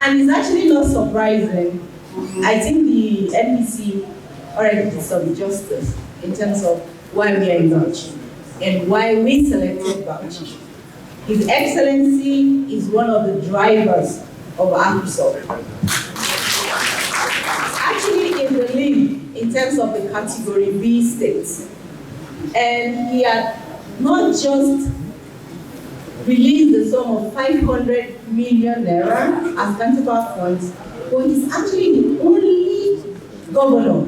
And it's actually not surprising. I think the NPC already did some justice in terms of why we are in Bauchi and why we selected Bauchi. His Excellency is one of the drivers of ACReSAL. Actually in the lead in terms of the category B states. And he had not just released the sum of 500 million naira as counterpart funds, but he's actually the only governor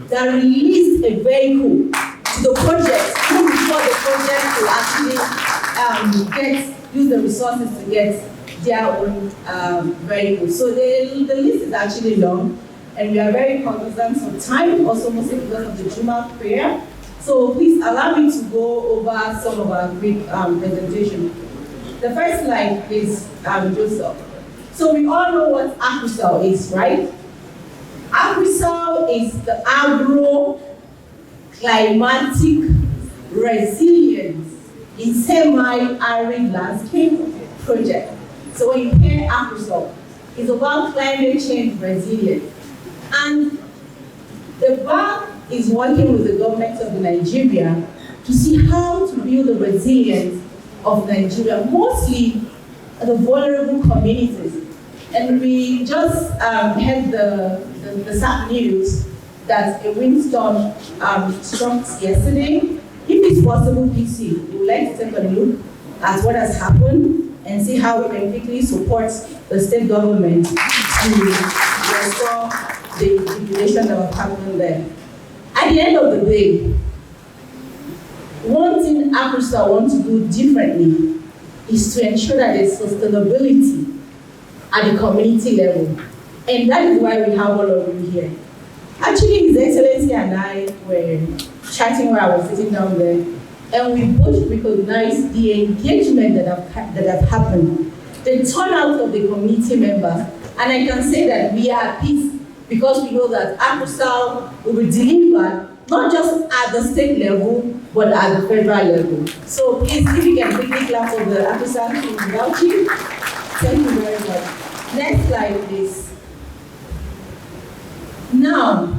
that released a vehicle to the project even before the project will actually use the resources to get their own vehicle. So the list is actually long, and we are very cognizant of time, also mostly because of the Juma prayer. So please allow me to go over some of our quick presentation. The first slide is Joseph. So we all know what ACReSAL is, right? ACReSAL is the agro-climatic resilience in semi-arid landscape project. So when you hear ACReSAL, it's about climate change resilience. And the bank is working with the government of Nigeria to see how to build the resilience of Nigeria, mostly the vulnerable communities. And we just heard the sad news that a windstorm struck yesterday. If it's possible, PC, we would like to take a look at what has happened and see how we can quickly support the state government to restore the situation that was happening there. At the end of the day, one thing ACReSAL wants to do differently is to ensure that there's sustainability at the community level. And that is why we have all of you here. Actually, His Excellency and I were chatting while I was sitting down there, and we both recognized the engagement that have happened, the turnout of the community members. And I can say that we are at peace because we know that ACReSAL will be delivered not just at the state level, but at the federal level. So please, if you can quickly clap for the ACReSAL team in Bauchi. Thank you very much. Next slide, please. Now,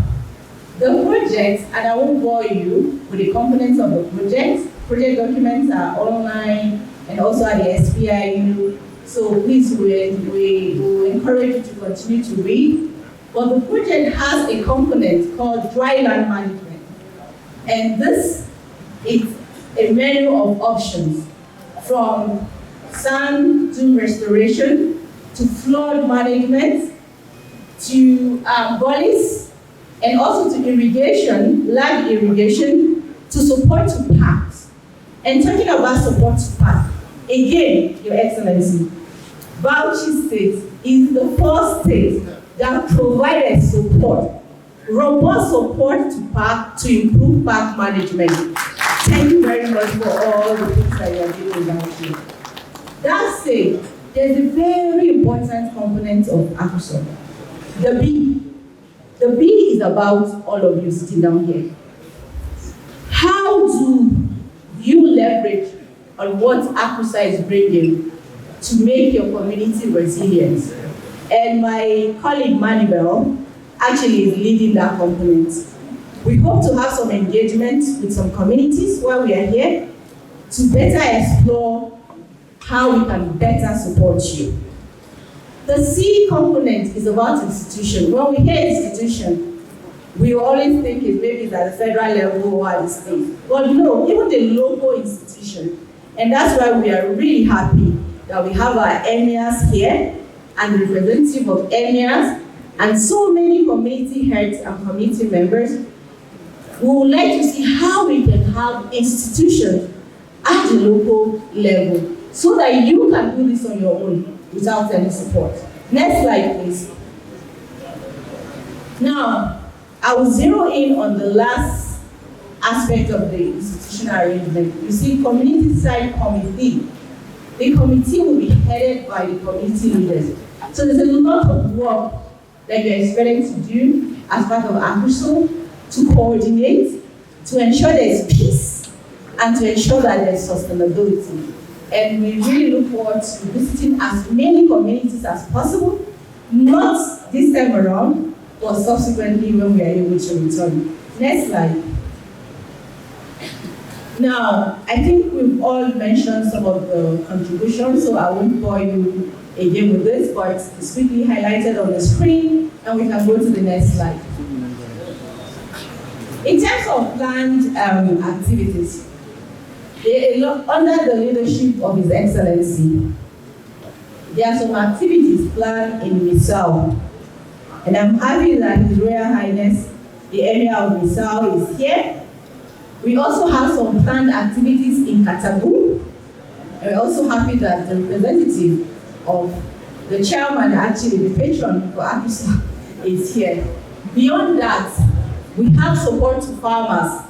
the project, and I won't bore you with the components of the project. Project documents are online and also at the SPIU. So please, we encourage you to continue to read. But the project has a component called dry land management. And this is a menu of options from sand dune restoration to flood management to gullies and also to irrigation, large irrigation, to support to parks. And talking about support to parks, again, Your Excellency, Bauchi State is the first state that provided support, robust support to park to improve park management. Thank you very much for all the things that you are doing down here. That said, there's a very important component of ACReSAL, the B. The B is about all of you sitting down here. How do you leverage on what ACReSAL is bringing to make your community resilient? And my colleague Manuel actually is leading that component. We hope to have some engagement with some communities while we are here to better explore how we can better support you. The C component is about institution. When we hear institution, we always think it maybe it's at the federal level or at the state. But no, even the local institution. And that's why we are really happy that we have our emirs here and the representative of emirs and so many community heads and community members. We would like to see how we can have institutions at the local level so that you can do this on your own without any support. Next slide, please. Now, I will zero in on the last aspect of the institutional arrangement. You see, community side committee. The committee will be headed by the community leaders. So there's a lot of work that you're expected to do as part of ACReSAL to coordinate, to ensure there's peace, and to ensure that there's sustainability. And we really look forward to visiting as many communities as possible Not this time around, but subsequently when we are able to return. Next slide. Now, I think we've all mentioned some of the contributions, so I won't bore you again with this, but it's quickly highlighted on the screen, and we can go to the next slide. In terms of planned activities, under the leadership of His Excellency, there are some activities planned in ACReSAL, and I'm happy that His Royal Highness, the Emir of ACReSAL, is here. We also have some planned activities in Katabu, and we're also happy that the representative of the chairman, actually the patron for ACReSAL, is here. Beyond that, we have support to farmers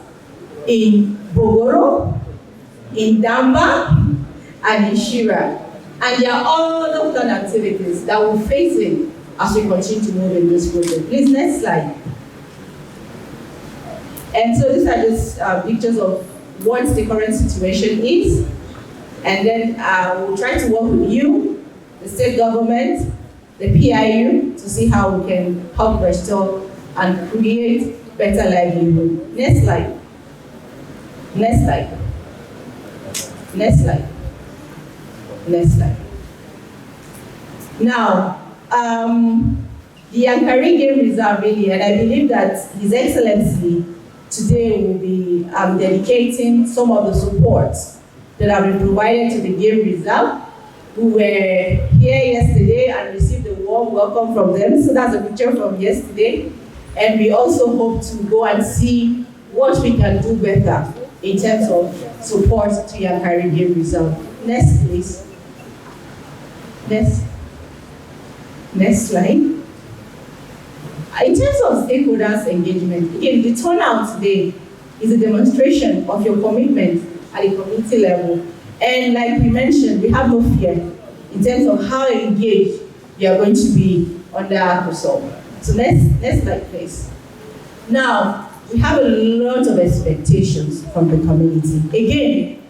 in Bogoro, in Damba, and in Shira. And there are all planned activities that we're facing as we continue to move in this project. Please, next slide. And so these are just pictures of what the current situation is. And then we'll try to work with you, the state government, the PIU, to see how we can help restore and create better livelihood. Next slide. Next slide. Next slide. Next slide. Now, the Yankari Game Reserve really, and I believe that His Excellency today will be dedicating some of the support that have been provided to the Game Reserve, who were here yesterday and received a warm welcome from them. So that's a picture from yesterday. And we also hope to go and see what we can do better in terms of support to Yankari Game Reserve. Next, please. Next slide. In terms of stakeholders engagement, again, the turnout today is a demonstration of your commitment at the community level. And like we mentioned, we have no fear in terms of how engaged you are going to be under ACReSAL. So next slide, please. Now, we have a lot of expectations from the community. Again,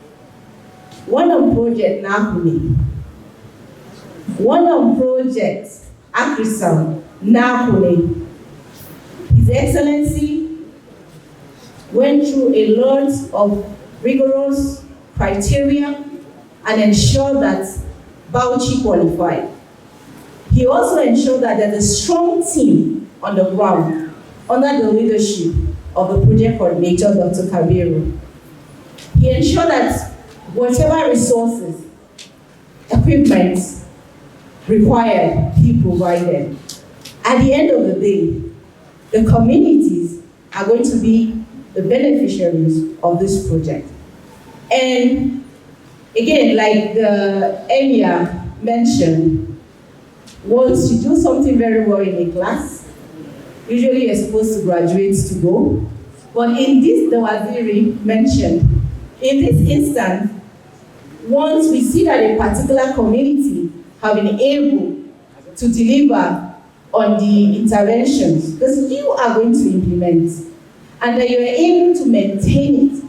one of project Nakuni, one of project ACReSAL Nakuni. His Excellency went through a lot of rigorous criteria and ensured that Bauchi qualified. He also ensured that there's a strong team on the ground under the leadership of the project coordinator, Dr. Kabiru. He ensured that whatever resources, equipment required, he provided. At the end of the day, the communities are going to be the beneficiaries of this project. And again, like the Emir mentioned, once you do something very well in a class, usually you're supposed to graduate to go. But in this, the Waziri mentioned, in this instance, once we see that a particular community have been able to deliver on the interventions, because you are going to implement, and that you are able to maintain it,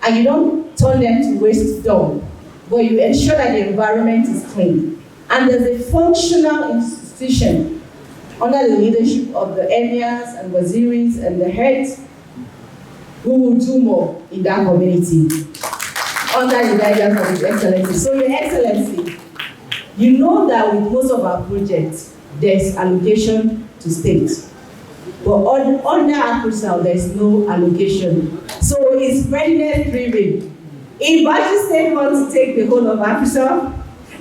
and you don't turn them to waste dump, but you ensure that the environment is clean. And there's a functional institution under the leadership of the emirs and waziris and the heads who will do more in that community under the guidance of His Excellency. So, Your Excellency, you know that with most of our projects, there's allocation to states. But under ACReSAL, there's no allocation. So it's readiness driven. If Bauchi State wants to take the whole of ACReSAL,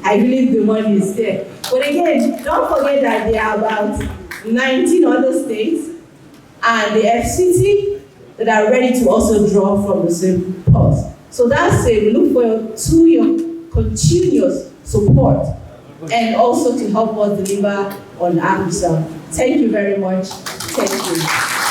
I believe the money is there. But again, don't forget that there are about 19 other states and the FCT that are ready to also draw from the same pot. So that's it. We look forward to your continuous support and also to help us deliver on ACReSAL. Thank you very much. Thank you.